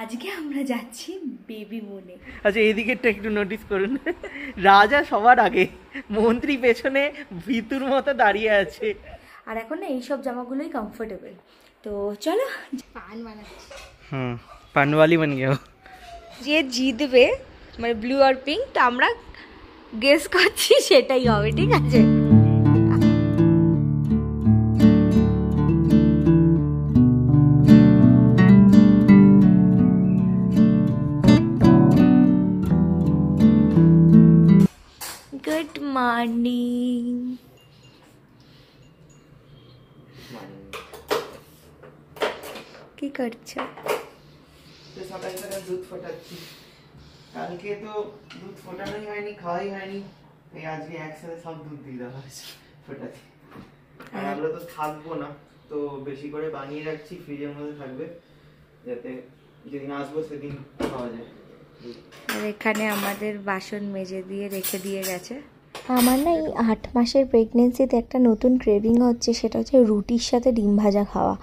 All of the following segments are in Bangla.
আজকে আমরা যাচ্ছি বেবি মুনে। আচ্ছা এদিকেরটা একটু নোটিস করুন, রাজা সবার আগে, মন্ত্রী পেছনে ভিতুর মতো দাঁড়িয়ে আছে। আর এখন না এইসব জামাগুলোই কমফোর্টেবল। তো চলো পান বানাচ্ছি। পানওয়ালি বান গেও। যে জিতবে মানে ব্লু আর পিঙ্ক, তো আমরা গেস করছি সেটাই হবে, ঠিক আছে? Good morning. কি করছো? সকাল সকাল দুধ ফোটাচ্ছি। কালকে তো দুধ ফোটানোই হয়নি, খাওয়াই হয়নি, তাই আজকে একসাথে সব দুধ দিয়ে দেওয়া হয়েছে ফোটাতে। আর আমরা তো থাকবো না, তো বেশি করে বানিয়ে রাখছি, ফ্রিজের মধ্যে থাকবে, যাতে যেদিন আসবো সেদিন খাওয়া যায়। আর এখানে আমাদের বাসন মেজে দিয়ে রেখে দিয়ে গেছে। আমার না এই 8 মাসের প্রেগনেন্সিতে একটা নতুন ক্রেভিং হচ্ছে, সেটা হচ্ছে রুটির সাথে ডিম ভাজা খাওয়া।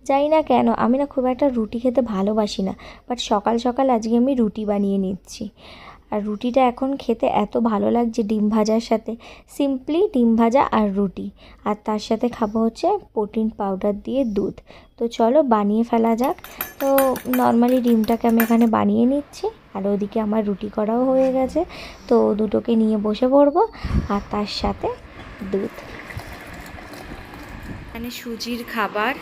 জানি না কেন, আমি না খুব একটা রুটি খেতে ভালোবাসি না, বাট সকাল সকাল আজকে আমি রুটি বানিয়ে নিচ্ছি। আর রুটিটা এখন খেতে এত ভালো লাগছে ডিম ভাজার সাথে, সিম্পলি ডিম ভাজা আর রুটি। আর তার সাথে খাবো হচ্ছে প্রোটিন পাউডার দিয়ে দুধ। তো চলো বানিয়ে ফেলা যাক। তো নর্মালি ডিমটাকে আমি এখানে বানিয়ে নিচ্ছি, আর ওদিকে আমার রুটি করাও হয়ে গেছে। তো দুটোকে নিয়ে বসে পড়বো, আর তার সাথে দুধ। মানে সুজির খাবার,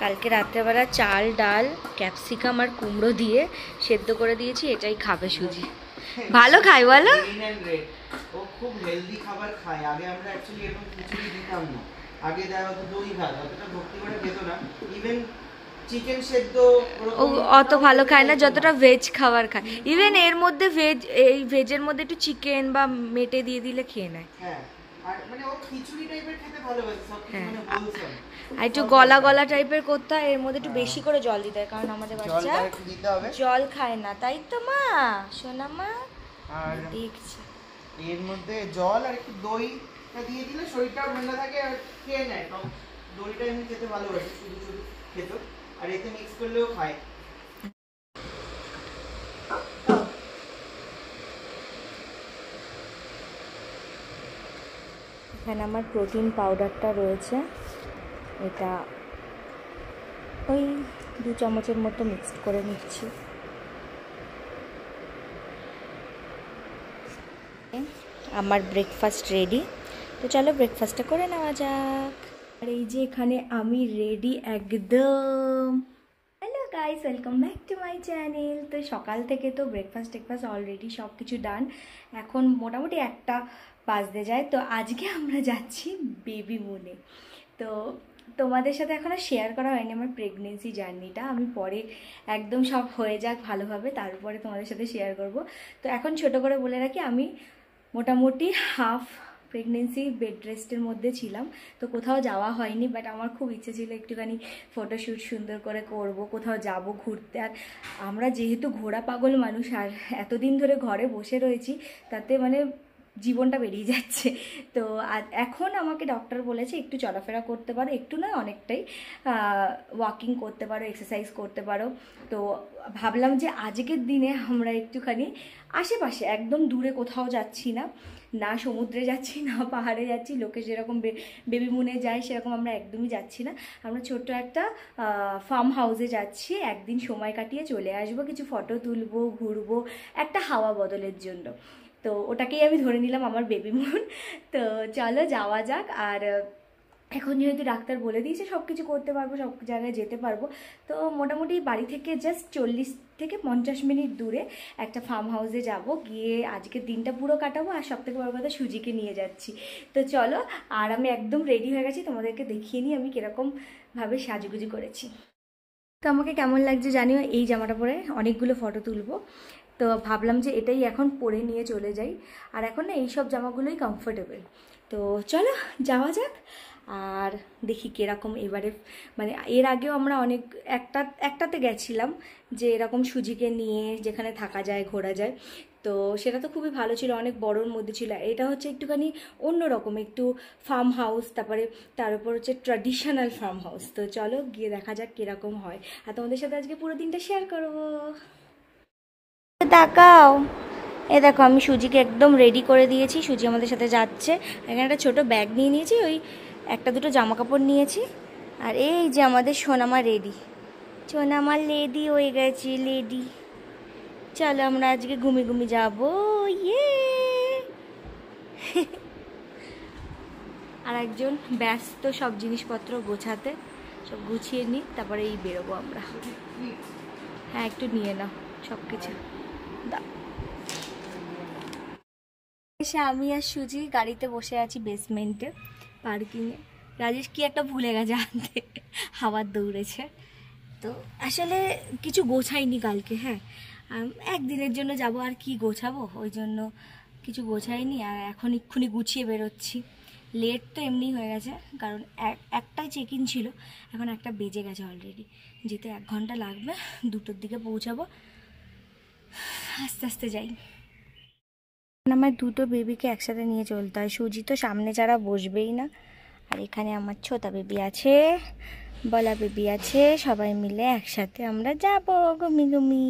কালকে রাত্রেবেলা চাল ডাল ক্যাপসিকাম আর কুমড়ো দিয়ে সেদ্ধ করে দিয়েছি, এটাই খাবে সুজি। ভালো খায় বলো? ও খুব হেলদি খাবার খায়। আগে আমরা অ্যাকচুয়ালি এরকম খিচুড়ি দিতাম না, আগে দেওয়া হতো দই ভাত, অতটা ভক্তি করে খেত না। ইভেন চিকেন সেদ্ধ ও অত ভালো খায় না যতটা ভেজ খাবার খায়। ইভেন এর মধ্যে ভেজ, এই ভেজের মধ্যে একটু চিকেন বা মেটে দিয়ে দিলে খেয়ে নেয়। হ্যাঁ, আর মানে ও খিচুড়ি টাইপের খেতে ভালোবাসে, সব মানে হোলসাম। আর একটু গলা গলা টাইপের করতে হয়, এর মধ্যে একটু বেশি করে জল দিতে হয়, কারণ আমাদের বাচ্চা জল খায় না, তাই তো মা, সোনা মা? আর দেখছি এর মধ্যে জল আর একটু দই দিয়ে দিলে শরীরটাও ঠান্ডা থাকে আর খেয়ে নেয়। দইটা এমনি খেতে ভালোবাসে, শুধু শুধু খেত, আর এতে মিক্স করলেও খায়। এখানে আমার প্রোটিন পাউডারটা রয়েছে, এটা ওই 2 চামচের মতো মিক্সড করে নিচ্ছি। আমার ব্রেকফাস্ট রেডি, তো চলো ব্রেকফাস্টটা করে নেওয়া যাক। আর এই যে এখানে আমি রেডি একদম। Hello guys, welcome back to my channel. তো সকাল থেকে তো ব্রেকফাস্ট অলরেডি সব কিছু ডান, এখন মোটামুটি 1টা বাজতে যায়। তো আজকে আমরা যাচ্ছি বেবি মুনে। তো তোমাদের সাথে এখনও শেয়ার করা হয়নি আমার প্রেগনেন্সি জার্নিটা, আমি পরে একদম সব হয়ে যাক ভালোভাবে তারপরে তোমাদের সাথে শেয়ার করব। তো এখন ছোট করে বলে রাখি, আমি মোটামুটি হাফ প্রেগনেন্সি বেড রেস্টের মধ্যে ছিলাম, তো কোথাও যাওয়া হয়নি। বাট আমার খুব ইচ্ছে ছিল একটুখানি ফটোশ্যুট সুন্দর করে করব, কোথাও যাব ঘুরতে। আর আমরা যেহেতু ঘোরা পাগল মানুষ, আর এতদিন ধরে ঘরে বসে রয়েছি, তাতে মানে জীবনটা বেরিয়ে যাচ্ছে। তো এখন আমাকে ডক্টর বলেছে একটু চলাফেরা করতে পারো, একটু নয় অনেকটাই, ওয়াকিং করতে পারো, এক্সারসাইজ করতে পারো। তো ভাবলাম যে আজকের দিনে আমরা একটুখানি আশেপাশে, একদম দূরে কোথাও যাচ্ছি না, না সমুদ্রে যাচ্ছি না পাহাড়ে যাচ্ছি, লোকে যেরকম বেবি মুনে যায় সেরকম আমরা একদমই যাচ্ছি না। আমরা ছোট্ট একটা ফার্ম হাউসে যাচ্ছি, একদিন সময় কাটিয়ে চলে আসবো, কিছু ফটো তুলবো, ঘুরবো, একটা হাওয়া বদলের জন্য। তো ওটাকেই আমি ধরে নিলাম আমার বেবি মুন। তো চলো যাওয়া যাক। আর এখন যেহেতু ডাক্তার বলে দিয়েছে সব কিছু করতে পারবো, সব জায়গায় যেতে পারবো, তো মোটামুটি বাড়ি থেকে জাস্ট 40 থেকে 50 মিনিট দূরে একটা ফার্ম হাউসে যাব, গিয়ে আজকের দিনটা পুরো কাটাবো। আর সব থেকে বড় কথা, সুজিকে নিয়ে যাচ্ছি। তো চলো, আর আমি একদম রেডি হয়ে গেছি, তোমাদেরকে দেখিয়ে নিই আমি কীরকমভাবে সাজুগুজু করেছি। তো আমাকে কেমন লাগছে জানিও এই জামাটা পরে, অনেকগুলো ফটো তুলবো। তো ভাবলাম যে এটাই এখন পরে নিয়ে চলে যাই। আর এখন না এইসব জামাগুলোই কমফোর্টেবল। তো চলো যাওয়া যাক, আর দেখি কীরকম এবারে। মানে এর আগেও আমরা একটাতে গেছিলাম, যে এরকম সুজিকে নিয়ে যেখানে থাকা যায়, ঘোরা যায়, তো সেটা তো খুবই ভালো ছিল, অনেক বড়োর মধ্যে ছিল। এটা হচ্ছে একটুখানি অন্যরকম, একটু ফার্ম হাউস, তারপরে তার উপর হচ্ছে ট্র্যাডিশনাল ফার্ম হাউস। তো চলো গিয়ে দেখা যাক কীরকম হয়, আর তোমাদের সাথে আজকে পুরো দিনটা শেয়ার করবো। তাকাও, এ দেখো আমি সুজিকে একদম রেডি করে দিয়েছি। সুজি আমাদের সাথে যাচ্ছে। এখানে একটা ছোটো ব্যাগ নিয়ে নিয়েছি, ওই একটা দুটো জামা কাপড় নিয়েছি। আর এই যে আমাদের সোনামা রেডি, সোনামা লেডি হয়ে গেছি, লেডি। চলো আমরা আজকে ঘুমি যাবো, ইয়ে। আর একজন ব্যস্ত সব জিনিসপত্র গোছাতে, সব গুছিয়ে নিই, তারপরে এই বেরোবো আমরা। হ্যাঁ একটু নিয়ে নাও সব কিছু। এসে আমি আর সুজি গাড়িতে বসে আছি বেসমেন্টে, পার্কিংয়ে। রাজেশ কি একটা ভুলে গেছে আনতে, হাওয়ার দৌড়েছে। তো আসলে কিছু গোছাইনি কালকে। হ্যাঁ একদিনের জন্য যাব, আর কি গোছাবো, ওই জন্য কিছু গোছাইনি। আর এখন এক্ষুনি গুছিয়ে বেরোচ্ছি। লেট তো এমনি হয়ে গেছে, কারণ একটাই চেক ইন ছিল, এখন একটা বেজে গেছে অলরেডি। যেতে 1 ঘন্টা লাগবে, 2টোর দিকে পৌঁছাবো। আস্তে আস্তে যাই। আমার দুটো বেবিকে একসাথে নিয়ে চলতে হয়, সুজি তো সামনে ছাড়া বসবেই না। আর এখানে আমার ছোটা বেবি আছে, বলা বেবি আছে, সবাই মিলে একসাথে আমরা যাব ঘুমি।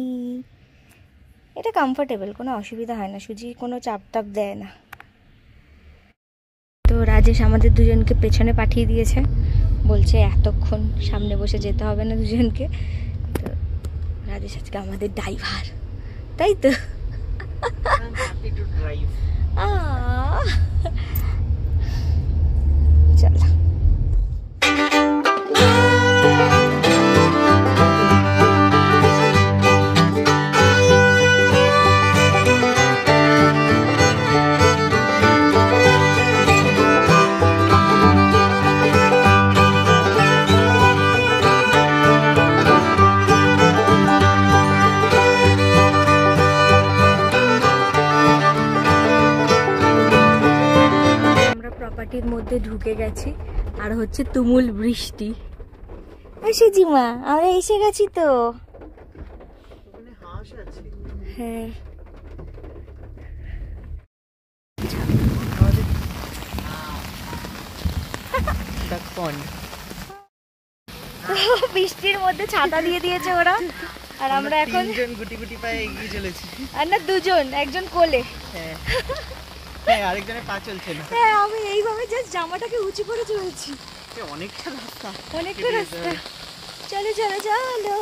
এটা কমফোর্টেবল, কোনো অসুবিধা হয় না, সুজি কোনো চাপ টাপ দেয় না। তো রাজেশ আমাদের দুজনকে পেছনে পাঠিয়ে দিয়েছে, বলছে এতক্ষণ সামনে বসে যেতে হবে না দুজনকে। তো রাজেশ আজকে আমাদের ড্রাইভার, তাই তো? চলো প্রপার্টির মধ্যে ঢুকে গেছি, আর হচ্ছে তুমুল বৃষ্টি। সুজিমা আমরা এসে গেছি তো। হ্যাঁ বৃষ্টির মধ্যে ছাতা দিয়ে দিয়েছে ওরা, আর আমরা এখন গুটি গুটি পায়ে এগিয়ে চলেছি। আর না দুজন, একজন কোলে। হ্যাঁ আরেকজনের পা চলছে না। হ্যাঁ আমি এইভাবে জাস্ট জামাটাকে উঁচু করে চলছি। অনেকটা রাস্তা, অনেকটা রাস্তা। চলো চলো চলো।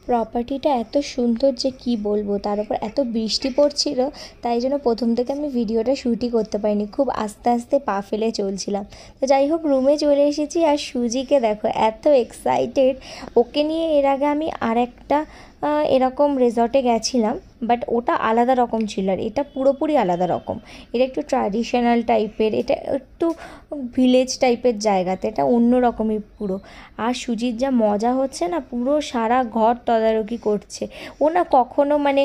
প্রপার্টিটা এত সুন্দর যে কি বলবো, তার উপর এত বৃষ্টি পড়ছিল, তাই জন্য প্রথম থেকে আমি ভিডিওটা শ্যুটই করতে পারিনি, খুব আস্তে আস্তে পা ফেলে চলছিলাম। তো যাই হোক রুমে চলে এসেছি। আর সুজিকে দেখো এত এক্সাইটেড, ওকে নিয়ে এর আগে আমি আরেকটা এরকম রিসর্টে গেছিলাম, বাট ওটা আলাদা রকম ছিল, আর এটা পুরোপুরি আলাদা রকম। এটা একটু ট্র্যাডিশনাল টাইপের, এটা একটু ভিলেজ টাইপের জায়গাতে, এটা অন্য রকমই পুরো। আর সুজির যা মজা হচ্ছে না, পুরো সারা ঘর তদারকি করছে। ও না কখনো মানে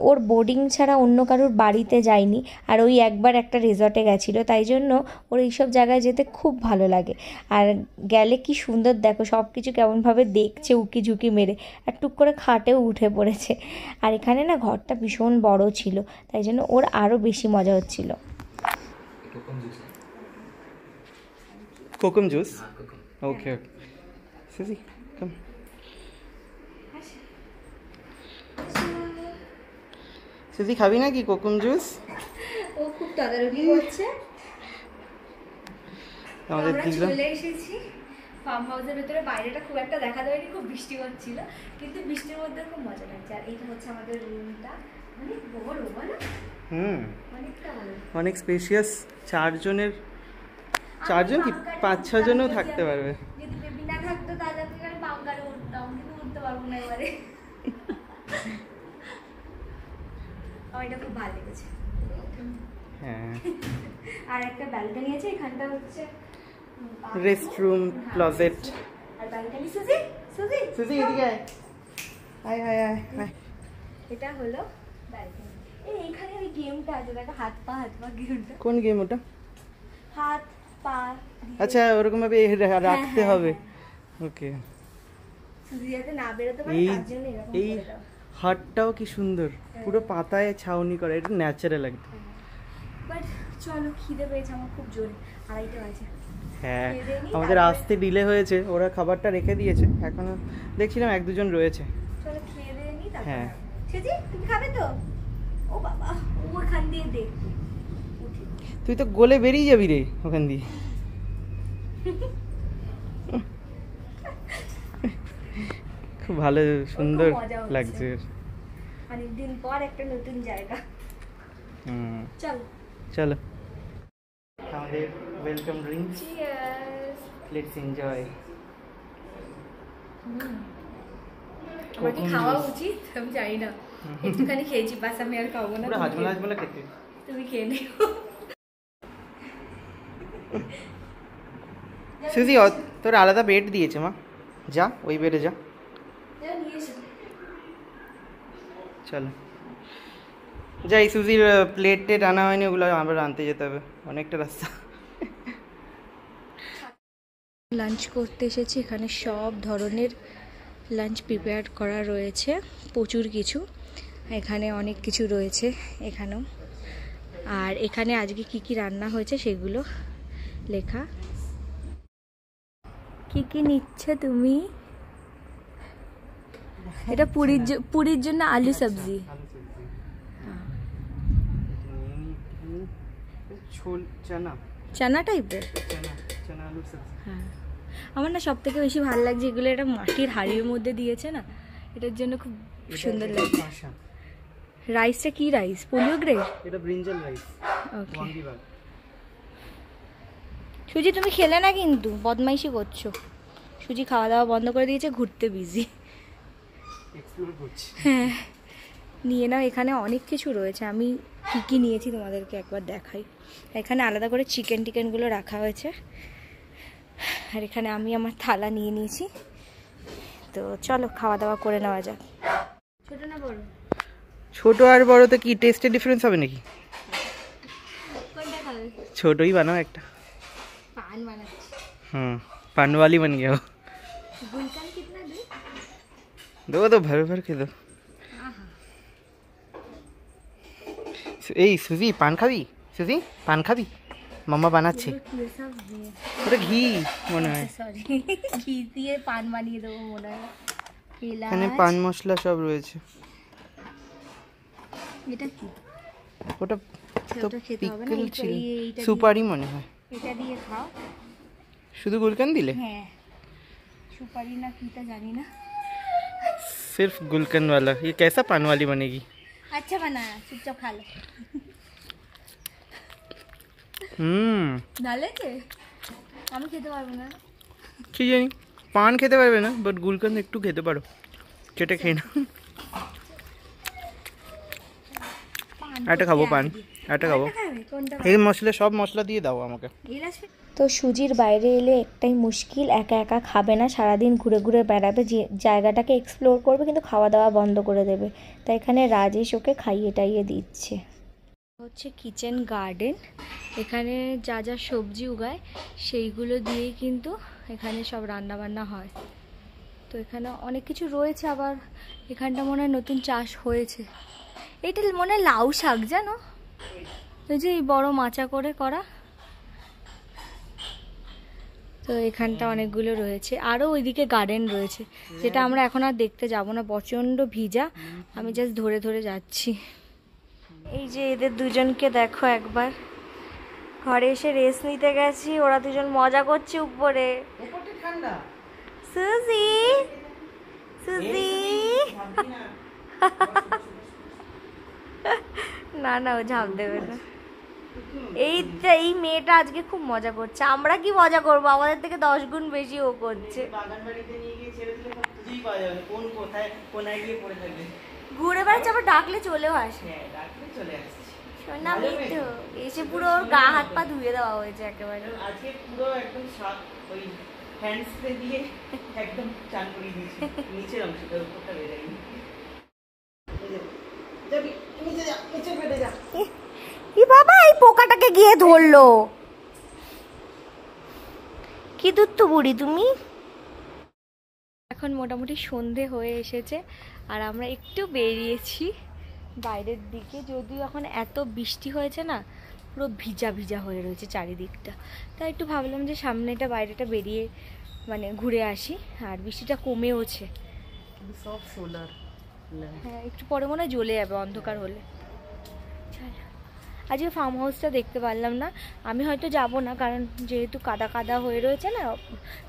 ওর বোর্ডিং ছাড়া অন্য কারোর বাড়িতে যায়নি, আর ওই একবার একটা রিসর্টে গেছিলো, তাই জন্য ওর এইসব জায়গায় যেতে খুব ভালো লাগে। আর গেলে কি সুন্দর দেখো সব কিছু কেমনভাবে দেখছে উকি ঝুঁকি মেরে, আর টুক করে খাটেও উঠে পড়েছে। আর এখানে না ঘরটা ভীষণ বড় ছিল, তাই জন্য ওর আরও বেশি মজা হচ্ছিল। কোকম জুস, ওকে সুজি কাম। সুজি খাবি না কি কোকম জুস? ও খুব তদারকি করছে। আমাদের দিলাম। চলে এসেছি ফার্ম হাউসের ভেতরে। বাইরেটা খুব একটা দেখা যায়নি, খুব বৃষ্টি হচ্ছিল, কিন্তু বৃষ্টির মধ্যে খুব মজা লাগছে। আর এইটা হচ্ছে আমাদের রুমটা, অনেক বড় বলো। অনেকটা বড়, অনেক স্পেশিয়াস। 4 জনের, 4 জন কি 5-6 জনও থাকতে পারবে। যদি বেবি না থাকতো তাহলে আমি পাঙ্কারে উঠতাম, কিন্তু উঠতে পারবো না এবারে। আমার এটা খুব ভালো লেগেছে। হ্যাঁ আর একটা ব্যালকনি আছে, এখানটা হচ্ছে রেস্ট রুম, ক্লোজেট। আর ব্যালকনি। সুজি সুজি সুজি এদিকে আয়, আয় আয় আয় আয়। এটা হলো ব্যালকনি। এইখানে ওই গেমটা আছে দেখো, হাত পা গেমটা। কোন গেম ওটা? হাত পা। আচ্ছা ওরকম ভাবে রাখতে হবে। ওকে সুজি যাতে না বেরোতে পারে তার জন্য এরকম এই করে দাও। হাটটাও কি সুন্দর, পুরো পাতায় ছাউনি করা, এটা ন্যাচারাল একদম। বাট চলো, খিদে পেয়েছে আমার খুব জোরে, 2:30 বাজে। হ্যাঁ আমাদের আসতে ডিলে হয়েছে, ওরা খাবারটা রেখে দিয়েছে, এখনো দেখছিলাম 1-2 জন রয়েছে। চলো খেয়ে দিয়ে নিই, তারপর হ্যাঁ সুজি তুমি খাবে তো? ও বাবা, ওখান দিয়ে দে। তুই তো গোলে বেরিয়ে যাবি রে ওখান দিয়ে। খুব ভালো সুন্দর লাগছে। অনেকদিন পর একটা নতুন জায়গা। চলো চলো আমাদের welcome drinks, cheers. Let's enjoy. আমার কি খাওয়া উচিত আমি জানি না, একটুখানি খেয়েছি বাস, আমি আর খাবো না। পুরো হাজমলা হাজমলা খেতে। তুমি খেয়ে নিও। সুজি তোর আলাদা বেড দিয়েছে মা, যা ওই বেডে যা। চলো যাই, সুজির প্লেট টেট আনা হয়নি, ওগুলো আবার আনতে যেতে হবে, অনেকটা রাস্তা। লাঞ্চ করতে এসেছি, এখানে সব ধরনের লাঞ্চ প্রিপেয়ার করা রয়েছে, প্রচুর কিছু, এখানে অনেক কিছু রয়েছে এখানেও। আর এখানে আজকে কি কি রান্না হয়েছে সেগুলো লেখা। কি কি নিচ্ছে তুমি? এটা পুরীর জন্য আলু সবজি, চানা টাইপের। হ্যাঁ, আমার না সব থেকে বেশি ভালো লাগছে এগুলো, এটা মাটির হাঁড়ির মধ্যে দিয়েছে না, এটার জন্য খুব সুন্দর লাগছে। রাইসটা কি রাইস? Polio grade? এটা ব্রিঞ্জাল রাইস। ওকে সুজি তুমি খেলে না কিন্তু, বদমাইশি করছো। সুজি খাওয়া দাওয়া বন্ধ করে দিয়েছে, ঘুরতে বিজি। হ্যাঁ নিয়ে নাও, এখানে অনেক কিছু রয়েছে, আমি কি কি নিয়েছি তোমাদেরকে একবার দেখাই। এখানে আলাদা করে চিকেন টিকেনগুলো রাখা হয়েছে, আর এখানে আমি আমার থালা নিয়ে নিয়েছি। তো চলো খাওয়া দাওয়া করে নেওয়া যাক। ছোট না বড়? ছোট আর বড়তে কি টেস্টে ডিফারেন্স হবে নাকি? কোনটা খাবে? ছোটই বানাও একটা। पान बनाচ্ছি। पान वाली बन गया हो। गुलकंद कितना दूं? दो भर भर के दो। এই সুজি পান খাবি? সুজি পান খাবি? মাম্মা বানাচ্ছে। ওটা ঘি মনে হয়। সরি, ঘি দিয়ে পান বানিয়ে দেবো মনে হয়। এখানে পান মশলা সব রয়েছে। এটা কি? ওটা তো খেতে হবে না, পিকল ছিল, সুপারি মনে হয়। এটা দিয়ে খাও। শুধু গুলকান্দ দিলে? হ্যাঁ, সুপারি না কিটা জানি না। सिर्फ गुलकंद वाला। ये कैसा पान वाली बनेगी? अच्छा बना, चुपचाप खा लो। ডালেছে? আমি খেতে পারবো না। কি জানি, পান খেতে পারবে না, বাট গুলকন্দ একটু খেতে পারো, চেটে খেয়ে না। একটা খাবো পান, একটা খাবো। এই মশলা সব মশলা দিয়ে দাও আমাকে। তো সুজির বাইরে এলে একটাই মুশকিল, একা একা খাবে না, সারাদিন ঘুরে ঘুরে বেড়াবে, যে জায়গাটাকে এক্সপ্লোর করবে কিন্তু খাওয়া দাওয়া বন্ধ করে দেবে। তাই এখানে রাজেশ ওকে খাইয়ে টাইয়ে দিচ্ছে। হচ্ছে কিচেন গার্ডেন, এখানে যা যা সবজি উগায় সেইগুলো দিয়েই কিন্তু এখানে সব রান্না বান্না হয়। তো এখানে অনেক কিছু রয়েছে, আবার এখানটা মনে হয় নতুন চাষ হয়েছে। এইটা মনে হয় লাউ শাক, জানো, ওই যে এই বড় মাচা করে করা। তো এখানটা অনেকগুলো রয়েছে, আরও ওইদিকে গার্ডেন রয়েছে, যেটা আমরা এখন আর দেখতে যাব না, প্রচণ্ড ভিজা, আমি জাস্ট ধরে ধরে যাচ্ছি। এই যে এদের দুজনকে দেখো একবার, ঘরে এসে রেস্ট নিতে গেছি, ওরা দুজন মজা করছে উপরে। সুজি সুজি না না, ও ঝাঁপ দেবে না। এই মেয়েটা আজকে খুব মজা করছে, আমরা কি মজা করবো, আমাদের থেকে 10 গুণ বেশি ও করছে। ঘুরে বেড়াচ্ছে, আবার ডাকলে চলেও আসে। শোনা মিঠু এসে পুরো ওর গা হাত পা ধুয়ে দেওয়া হয়েছে একেবারে। আজকে পুরো একদম ওই হ্যান্ড স্প্রে দিয়ে একদম চান করিয়ে দিয়েছি, নিচের অংশটা, উপরটা বেরাইনি। ই বাবা, এই পোকাটাকে গিয়ে ধরলো। কি দুত্তু বুড়ি তুমি। এখন মোটামুটি সন্ধে হয়ে এসেছে, আর আমরা একটু বেরিয়েছি বাইরের দিকে, যদিও এখন এত বৃষ্টি হয়েছে না, পুরো ভিজা ভিজা হয়ে রয়েছে চারিদিকটা। তাই একটু ভাবলাম যে সামনেটা বাইরেটা বেরিয়ে মানে ঘুরে আসি, আর বৃষ্টিটা কমেওছে। সব সোলার। হ্যাঁ একটু পরে মনে হয় জ্বলে যাবে অন্ধকার হলে। আজকে ফার্ম হাউসটা দেখতে পারলাম না, আমি হয়তো যাব না, কারণ যেহেতু কাদা কাদা হয়ে রয়েছে না,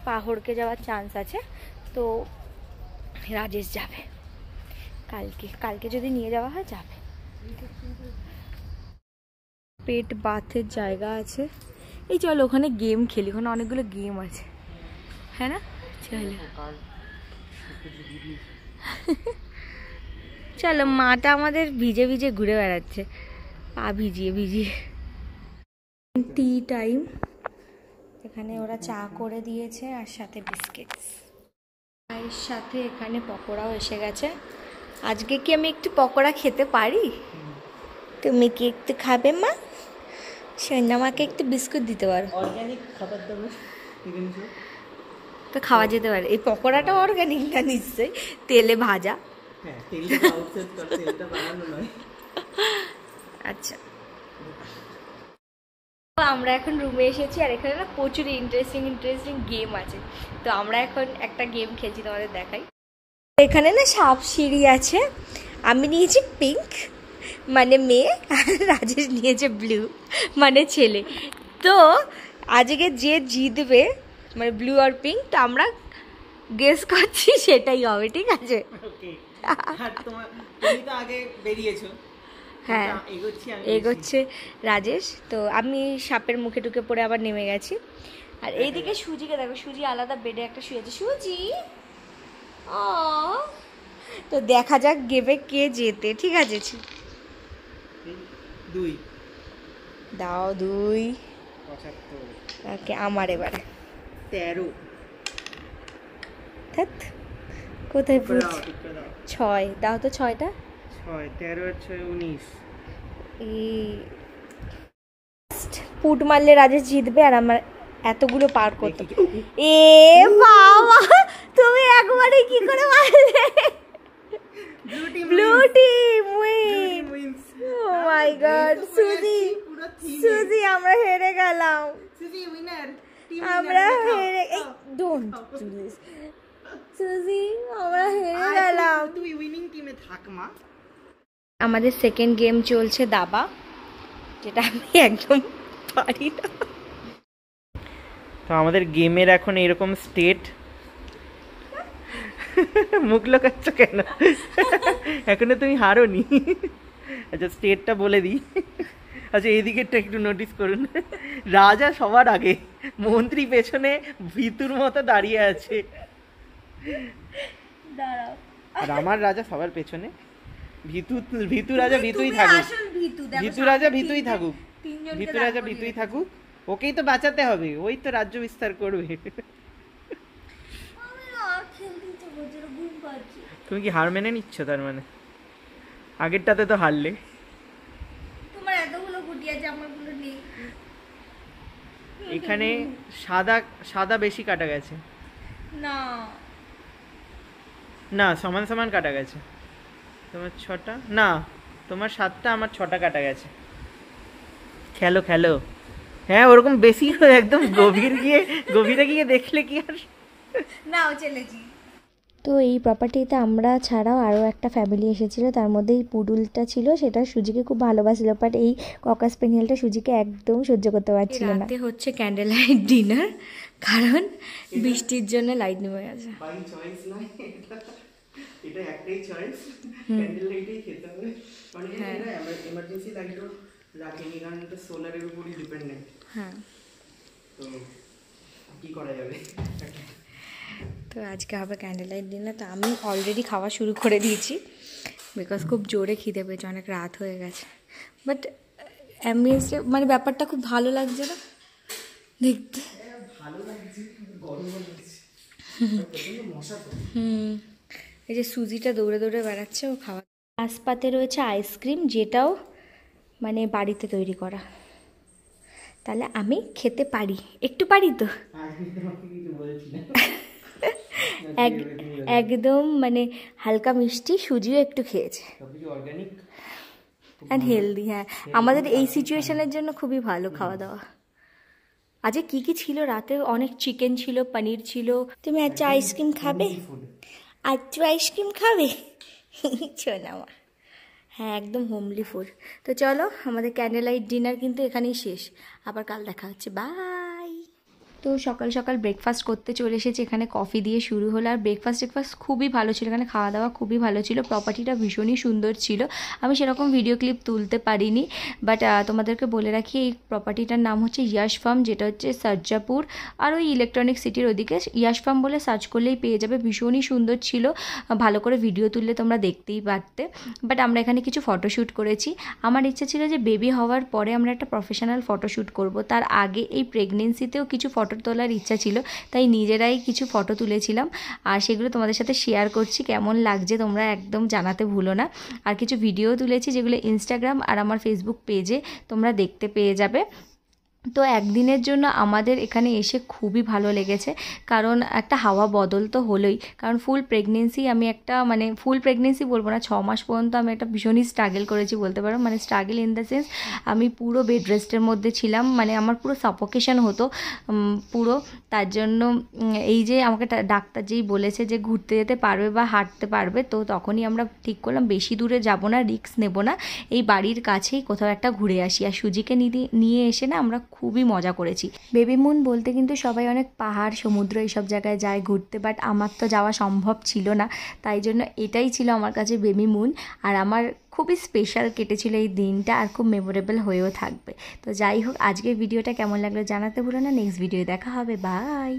পা হড়কে যাওয়ার চান্স আছে। তো রাজেশ যাবে কালকে যদি নিয়ে যাওয়া হয় যাবে। পেট বাথের জায়গা আছে, এই চলো ওখানে গেম খেলি, ওখানে অনেকগুলো গেম আছে, হ্যাঁ না? চলো চলো, মাটা আমাদের ভিজে ভিজে ঘুরে বেড়াচ্ছে, পা ভিজিয়ে ভিজিয়ে। টি টাইম, এখানে ওরা চা করে দিয়েছে আর সাথে বিস্কিটস, চায়ের সাথে এখানে পকোড়াও এসে গেছে। আজকে কি আমি একটু পকোড়া খেতে পারি? তুমি কি একটু খাবে মা? সৈন্য আমাকে একটু বিস্কুট দিতে পারো? অর্গানিক খাবার দাবার তো খাওয়া যেতে পারে। এই পকোড়াটা অর্গানিক না নিশ্চয়ই, তেলে ভাজা। হ্যাঁ, তেলটা বানানো নয়। আচ্ছা, আমরা এখন রুমে এসেছি আর এখানে না প্রচুর ইন্টারেস্টিং গেম আছে। তো আমরা এখন একটা গেম খেলছি, তোমাদের দেখাই। এখানে না সাপ সিঁড়ি আছে, আমি নিয়েছি পিঙ্ক মানে মেয়ে, আর রাজেশ নিয়েছে ব্লু মানে ছেলে। তো আজকে যে জিতবে মানে ব্লু আর পিঙ্ক, তো আমরা গেস করছি সেটাই হবে, ঠিক আছে? তুমি তো আগে বেরিয়েছো। হ্যাঁ, এগোচ্ছে রাজেশ। তো আমি সাপের মুখে ঢুকে পড়ে আবার নেমে গেছি। আর এইদিকে সুজিকে দেখো, সুজি আলাদা বেডে একটা শুয়েছে। সুজি তো দেখা যাক গেমে কে জেতে, ঠিক আছে? 2 দাও 2। 75 ওকে, আমার এবারে 13। ধ্যাৎ, কোথায় পড়ছে? 6 দাও তো, 6টা। 6 13 আর 6 19। পুট মারলে রাজেশ জিতবে আর আমার এতগুলো পার করতে। এ বাবা, তুমি একবারে কি করে মারলে? Blue team wins. Oh my god, সুজি আমরা হেরে গেলাম। সুজি উইনার, আমরা হেরে, এই ডোন্ট ডু দিস। সুজি আমরা হেরে গেলাম। তুই উইনিং টিমে থাক মা। আমাদের সেকেন্ড গেম চলছে দাবা, যেটা আমি একদম পারি না। তো আমাদের গেমের এখন এরকম স্টেট। মুখ লোকাচ্ছ কেন? এখনো তুমি হারোনি। আচ্ছা, স্টেটটা বলে দিই। আচ্ছা, এইদিকেরটা একটু নোটিস করুন। রাজা সবার আগে, মন্ত্রী পেছনে ভিতুর মতো দাঁড়িয়ে আছে। দাঁড়াও, আর আমার রাজা সবার পেছনে। ভিতু রাজা ভিতুই থাকুক, ভিতু রাজা ভিতুই থাকুক, ভিতু রাজা ভিতুই থাকুক। ওকেই তো বাঁচাতে হবে, ওই তো রাজ্য বিস্তার করবে। তুমি কি হার মেনে নিচ্ছ? তার মানে আগেরটাতে তো হারলে। তোমার এতগুলো গুটি আছে, আমারগুলো নেই। এখানে সাদা বেশি কাটা গেছে না না, সমান সমান কাটা গেছে। তোমার 6টা না, তোমার 7টা, আমার 6টা কাটা গেছে। খেলো। হ্যাঁ, ওরকম বেশি একদম গভীরে গিয়ে দেখলে কি আর নাও চলেছি। তো এই প্রপার্টিতে আমরা ছাড়াও আরও একটা ফ্যামিলি এসেছিলো, তার মধ্যে এই পুডুলটা ছিল, সেটা সুজিকে খুব ভালোবাসছিল, বাট এই ককাস স্পেনিয়েলটা সুজিকে একদম সহ্য করতে পারছিল না। রাতে হচ্ছে ক্যান্ডেল লাইট ডিনার, কারণ বৃষ্টির জন্য লাইট নেমে গেছে। বাই চয়েস নয়, এটা একটাই চয়েস, ক্যান্ডেল লাইটেই খেতে হবে। মানে এটা এমার্জেন্সি লাইটও রাখেনি, কারণ এটা সোলারের উপরই ডিপেন্ডেন্ট। হ্যাঁ, তো কি করা যাবে। তো আজকে হবে ক্যান্ডেল লাইট ডিনার। তো আমি অলরেডি খাওয়া শুরু করে দিয়েছি, বিকজ খুব জোরে খিদে পেয়েছে, অনেক রাত হয়ে গেছে। বাট অ্যাম্বিয়েন্সটা মানে ব্যাপারটা খুব ভালো লাগছে না দেখতে? ভালো লাগছে, গরম লাগছে। এই যে সুজিটা দৌড়ে দৌড়ে বেড়াচ্ছে, ও খাওয়া। আশপাতে রয়েছে আইসক্রিম, যেটাও মানে বাড়িতে তৈরি করা। তাহলে আমি খেতে পারি, একটু পারি তো। একদম মানে হালকা মিষ্টি, সুজিও একটু খেয়েছে, অ্যান্ড হেলদি। হ্যাঁ, আমাদের এই সিচুয়েশনের জন্য খুবই ভালো খাওয়া দাওয়া। আজকে কি কি ছিল রাতে? অনেক চিকেন ছিল, পনির ছিল। তুমি আজ আইসক্রিম খাবে? আজ আইসক্রিম খাবে? শোন আমার, হ্যাঁ একদম হোমলি ফুড। তো চলো, আমাদের ক্যান্ডেল লাইট ডিনার কিন্তু এখানেই শেষ, আবার কাল দেখা হচ্ছে, বাই। তো সকাল সকাল ব্রেকফাস্ট করতে চলে এসেছি, এখানে কফি দিয়ে শুরু হলো। আর ব্রেকফাস্ট খুবই ভালো ছিল, এখানে খাওয়া দাওয়া খুবই ভালো ছিল, প্রপার্টিটা ভীষণই সুন্দর ছিল। আমি সেরকম ভিডিও ক্লিপ তুলতে পারিনি, বাট তোমাদেরকে বলে রাখি এই প্রপার্টিটার নাম হচ্ছে ইয়াশ ফার্ম, যেটা হচ্ছে সার্জাপুর আর ওই ইলেকট্রনিক সিটির ওদিকে। ইয়াশ ফার্ম বলে সার্চ করলেই পেয়ে যাবে, ভীষণই সুন্দর ছিল, ভালো করে ভিডিও তুললে তোমরা দেখতেই পারতে। বাট আমরা এখানে কিছু ফটোশ্যুট করেছি। আমার ইচ্ছা ছিল যে বেবি হওয়ার পরে আমরা একটা প্রফেশনাল ফটোশ্যুট করব, তার আগে এই প্রেগনেন্সিতেও কিছু ফটো তোলার ইচ্ছা ছিল, তাই নিজেরাই কিছু ফটো তুলেছিলাম আর সেগুলো তোমাদের সাথে শেয়ার করছি। কেমন লাগছে তোমরা একদম জানাতে ভুলো না। আর কিছু ভিডিও তুলেছি যেগুলো ইনস্টাগ্রাম আর আমার ফেসবুক পেজে তোমরা দেখতে পেয়ে যাবে। তো একদিনের জন্য আমাদের এখানে এসে খুবই ভালো লেগেছে, কারণ একটা হাওয়া বদল তো হলোই। কারণ ফুল প্রেগনেন্সি আমি একটা মানে ফুল প্রেগনেন্সি বলবো না, 6 মাস পর্যন্ত আমি একটা ভীষণই স্ট্রাগল করেছি বলতে পারো। মানে স্ট্রাগল ইন দ্য সেন্স আমি পুরো বেড রেস্টের মধ্যে ছিলাম, মানে আমার পুরো সাফোকেশন হতো পুরো। তার জন্য এই যে আমাকে ডাক্তার যেই বলেছে যে ঘুরতে যেতে পারবে বা হাঁটতে পারবে, তো তখনই আমরা ঠিক করলাম বেশি দূরে যাব না, রিস্ক নেব না, এই বাড়ির কাছেই কোথাও একটা ঘুরে আসি। আর সুজিকে নিয়ে এসে না আমরা খুবই মজা করেছি। বেবি মুন বলতে কিন্তু সবাই অনেক পাহাড় সমুদ্র এইসব জায়গায় যায় ঘুরতে, বাট আমার তো যাওয়া সম্ভব ছিল না, তাই জন্য এটাই ছিল আমার কাছে বেবি মুন। আর আমার খুবই স্পেশাল কেটেছিল এই দিনটা, আর খুব মেমোরেবল হয়েও থাকবে। তো যাই হোক, আজকের ভিডিওটা কেমন লাগলো জানাতে ভুলো না। নেক্সট ভিডিও দেখা হবে, বাই।